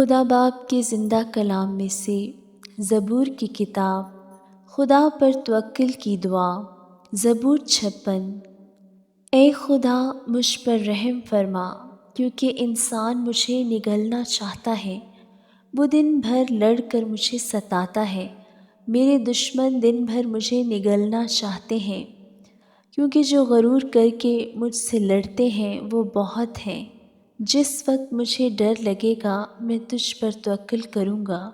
خدا باپ کے زندہ کلام میں سے زبور کی کتاب خدا پر توکل کی دعا زبور 56۔ اے خدا مجھ پر رحم فرما، کیونکہ انسان مجھے نگلنا چاہتا ہے۔ وہ دن بھر لڑ کر مجھے ستاتا ہے، میرے دشمن دن بھر مجھے نگلنا چاہتے ہیں، کیونکہ جو غرور کر کے مجھ سے لڑتے ہیں وہ بہت ہیں۔ جس وقت مجھے ڈر لگے گا میں تجھ پر توکل کروں گا۔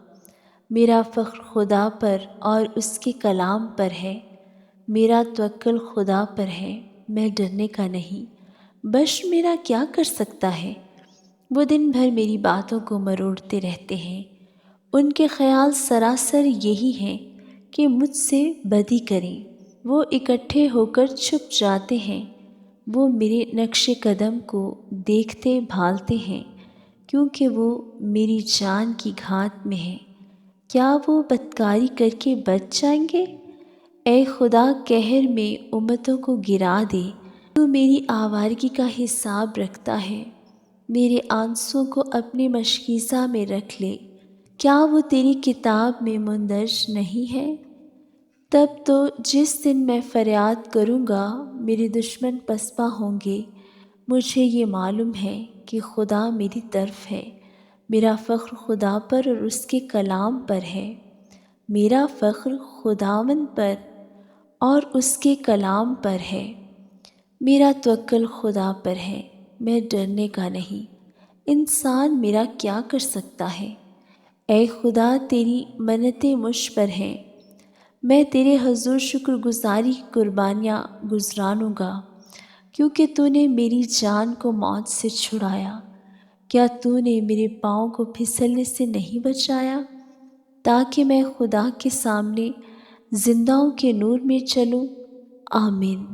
میرا فخر خدا پر اور اس کے کلام پر ہے۔ میرا توکل خدا پر ہے، میں ڈرنے کا نہیں۔ بشر میرا کیا کر سکتا ہے؟ وہ دن بھر میری باتوں کو مروڑتے رہتے ہیں۔ ان کے خیال سراسر یہی ہیں کہ مجھ سے بدی کریں۔ وہ اکٹھے ہو کر چھپ جاتے ہیں، وہ میرے نقش قدم کو دیکھتے بھالتے ہیں، کیونکہ وہ میری جان کی گھات میں ہیں۔ کیا وہ بدکاری کر کے بچ جائیں گے؟ اے خدا قہر میں امتوں کو گرا دے۔ تو میری آوارگی کا حساب رکھتا ہے، میرے آنسوں کو اپنے مشکیزہ میں رکھ لے۔ کیا وہ تیری کتاب میں مندرج نہیں ہے؟ تب تو جس دن میں فریاد کروں گا میرے دشمن پسپا ہوں گے۔ مجھے یہ معلوم ہے کہ خدا میری طرف ہے۔ میرا فخر خدا پر اور اس کے کلام پر ہے۔ میرا فخر خداوند پر اور اس کے کلام پر ہے۔ میرا توکل خدا پر ہے، میں ڈرنے کا نہیں۔ انسان میرا کیا کر سکتا ہے؟ اے خدا تیری منتیں مجھ پر ہیں، میں تیرے حضور شکر گزاری قربانیاں گزرانوں گا، کیونکہ تو نے میری جان کو موت سے چھڑایا۔ کیا تو نے میرے پاؤں کو پھسلنے سے نہیں بچایا، تاکہ میں خدا کے سامنے زندہوں کے نور میں چلوں؟ آمین۔